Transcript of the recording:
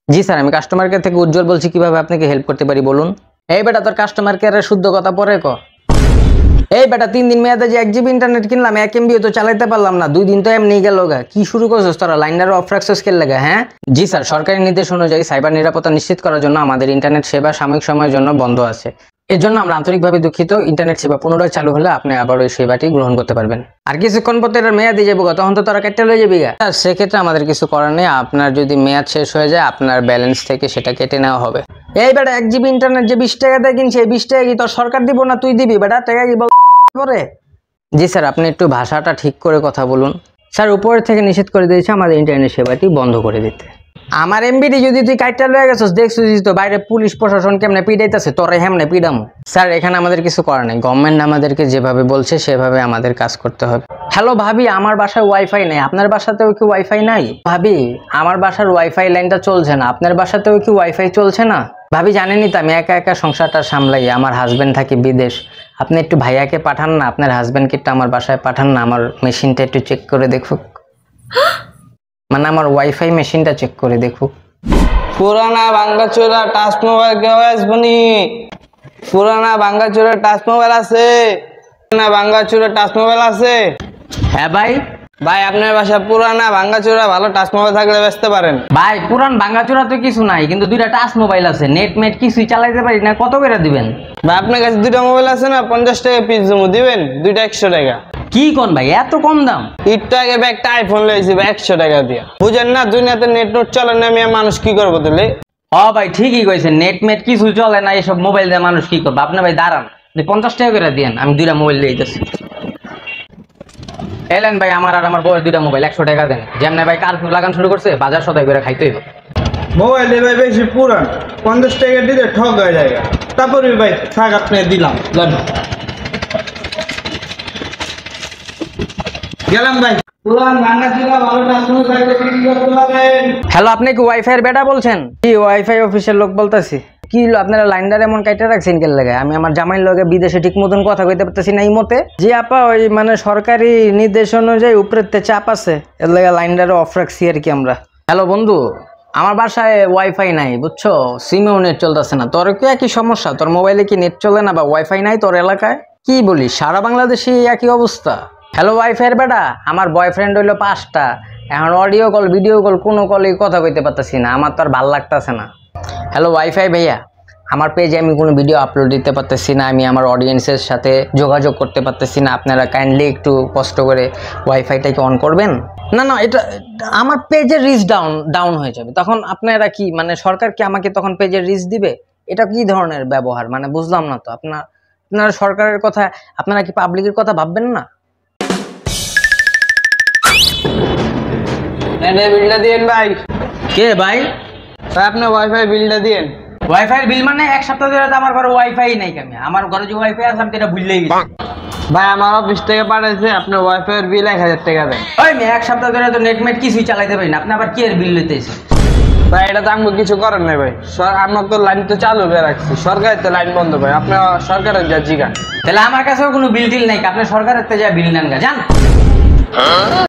জি sir, আমি customer care থেকে উজ্জ্বল বলছি, কিভাবে আপনাকে হেল্প করতে পারি বলুন। এই বেটা, তোর কাস্টমার কেয়ারের শুদ্ধ কথা পরে ক। এই বেটা, 3 দিন মেয়াদে যে 1 GB ইন্টারনেট কিনলাম, 1 MB তো চালাইতে পারলাম না, 2 দিন তো এমনি গেল গা। কি শুরু করছিস তোরা? লাইনার অফ রাখছিস কে লাগা? হ্যাঁ জি স্যার, সরকারি নির্দেশ অনুযায়ী সাইবার নিরাপত্তা নিশ্চিত করার জন্য আমাদের ইন্টারনেট সেবা সাময়িক সময়ের জন্য বন্ধ আছে। এর জন্য আমরা আন্তরিকভাবে দুঃখিত। ইন্টারনেট সেবা পুনরায় চালু হলে আপনি আবার ওই সেবাটি গ্রহণ করতে পারবেন। আর কিছুক্ষণ পর এর মেয়াদ দিয়ে যাবো, তখন তো তোরা কেটে লয়ে যাবি গা। সেক্ষেত্রে আমাদের কিছু করার নেই, আপনার যদি মেয়াদ শেষ হয়ে যায় আপনার ব্যালেন্স থেকে সেটা কেটে নেওয়া হবে। এই বেটা, 1 GB ইন্টারনেট যে 20 টাকা দিয়ে কিনছে, এই 20 টাকা কি তোর সরকার দিব না তুই দিবি? বেটা টাকা কি বল করে? জি স্যার, আপনি একটু ভাষাটা ঠিক করে কথা বলুন। স্যার, উপর থেকে নিষেধ করে দিয়েছে আমাদের ইন্টারনেট সেবাটি বন্ধ করে দিতে। আমার এমবিডি যদি তুই কাইটা লয়ে গেছিস, দেখছিস তো বাইরে পুলিশ প্রশাসন কেমনে পিড়াইতেছে, তোরে হেমনে পিড়ামু। স্যার, এখানে আমাদের কিছু করার নেই, গভর্নমেন্ট আমাদেরকে যেভাবে বলছে সেভাবে আমাদের কাজ করতে হবে। হ্যালো ভাবি, আমার বাসায় ওয়াইফাই নেই, আপনার বাসাতেও কি ওয়াইফাই নাই? ভাবি, আমার বাসার ওয়াইফাই লাইনটা চলছে না, আপনার বাসাতেও কি ওয়াইফাই চলছে না? ভাবি, জানেনই তো আমি একা একা সংসারটা সামলাই, আমার হাজবেন্ড থাকে বিদেশ। আপনি একটু ভাইয়াকে পাঠান না, আপনার হাজবেন্ডকে একটু আমার বাসায় পাঠান না, আমার মেশিনটা একটু চেক করে দেখুক, মানে আমার ওয়াইফাই মেশিনটা চেক করে দেখুক। পুরানা ভাঙ্গাচোরা টাচ মোবাইল কেউ আসবনি? পুরানা ভাঙ্গাচোরা টাচ মোবাইল আছে? না ভাঙ্গাচোরা টাচ মোবাইল আছে? হ্যাঁ ভাই। ভাই, আপনার বাসা পুরানা ভাঙ্গাচোরা ভালো টাচ মোবাইল থাকলে বেচতে পারেন। ভাই, পুরান ভাঙ্গাচোরা তো কিছু নাই, কিন্তু 2টা টাচ মোবাইল আছে, নেট মেট কিছুই চালাইতে পারি না, কত করে দিবেন? ভাই, আপনার কাছে 2টা মোবাইল আছে না, 50 টাকা পিস জমু দিবেন, 2টা 100 টাকা। কি কোন ভাই, এত কম দাম? একটু আগে ভাই একটা আইফোন লইছি ভাই 100 টাকা দিয়ে। বুঝেন না, দুনিয়াতে নেট নোট চলে না, আমি মানুষ কি করবো তাহলে? ভাই ঠিকই কইছেন, নেট মেট কিছু চলে না, এসব মোবাইল দিয়ে মানুষ কি করবে? আপনি ভাই দাঁড়ান, 50 টাকা করে দিয়েন, আমি 2টা মোবাইল লইতেছি। এলেন ভাই, আমার আর আমার বউয়ের 2টা মোবাইল 100 টাকা দেন। যেমন ভাই কারফিউ লাগান শুরু করছে, বাজার সদাই করে খাইতে হইব। মোবাইল ভাই বেশি পুরান, 50 টাকা দিলে ঠক হয়ে যায়। তারপরে ভাই থাক, আপনি দিলাম গেলাম ভাই। পুরান ভাঙ্গাচোরা ভালো টাচ মোবাইল থাকলে বিক্রি করতে পারেন। হ্যালো, আপনি কি ওয়াইফাই এর বেটা বলছেন? কি ওয়াইফাই অফিসের লোক বলতাছি। কি আপনারা লাইনদার এমন কাইটা রাখছেন কেন লাগে? আমি আমার জামাইর লগে বিদেশে ঠিক মতন কথা কইতে পারতেছি না এই মতে। জি আপা, ওই মানে সরকারি নির্দেশ অনুযায়ী উপরেতে চাপ আছে, এর লাগে লাইনদারে অফ রাখছি আর কি আমরা। হ্যালো বন্ধু, আমার বাসায় ওয়াইফাই নাই বুঝছো, সিমেও নেট চলতেছে না। তোর কি একই সমস্যা? তোর মোবাইলে কি নেট চলে না বা ওয়াইফাই নাই তোর এলাকায়? কি বলি, সারা বাংলাদেশে একই অবস্থা। হ্যালো ওয়াইফাই এর বেটা, আমার বয়ফ্রেন্ড হইলো 5টা, এখন অডিও কল ভিডিও কল কোনো কলে কথা কইতে পারতেছি না, আমার তো আর ভাল লাগতেছে না। হ্যালো ওয়াইফাই ভাইয়া, আমার পেজে আমি কোনো ভিডিও আপলোড দিতে পারতেছি না, আমি আমার অডিয়েন্সের সাথে যোগাযোগ করতে পারতেছি না, আপনারা কাইন্ডলি একটু কষ্ট করে ওয়াইফাইটাকে অন করবেন। না না, এটা আমার পেজের রিচ ডাউন হয়ে যাবে, তখন আপনারা কি মানে সরকার কি আমাকে তখন পেজের রিচ দিবে? এটা কি ধরনের ব্যবহার, মানে বুঝলাম না তো। আপনারা সরকারের কথা, আপনারা কি পাবলিকের কথা ভাববেন না? বিলটা দিয়েন ভাই। কে ভাই? আপনার ওয়াইফাই বিলটা দিয়েন। ওয়াইফাই বিল মানে 1 সপ্তাহ ধরে তো আমার ঘরে ওয়াইফাই নাই। কেমন আমার ঘরে যে ওয়াইফাই আছে আমি এটা ভুললেই গেছি। ভাই, আমার অফিস থেকে পাঠাইছে, আপনার ওয়াইফাই এর বিল 1000 টাকা দেন। ওই মেয়ে, 1 সপ্তাহ ধরে তো নেট মেট কিছুই চালাইতে পারি না, আপনি আবার কি এর বিল লইতেছে? ভাই, এটা তো আমাকে কিছু করার নাই ভাই, আমরা তো লাইন তো চালু করে রাখছি, সরকারের তো লাইন বন্ধ ভাই, আপনার সরকারের যা জিগান। তাহলে আমার কাছেও কোনো বিল টিল নাই, আপনি সরকারের তে যা বিল নেন গা, জান।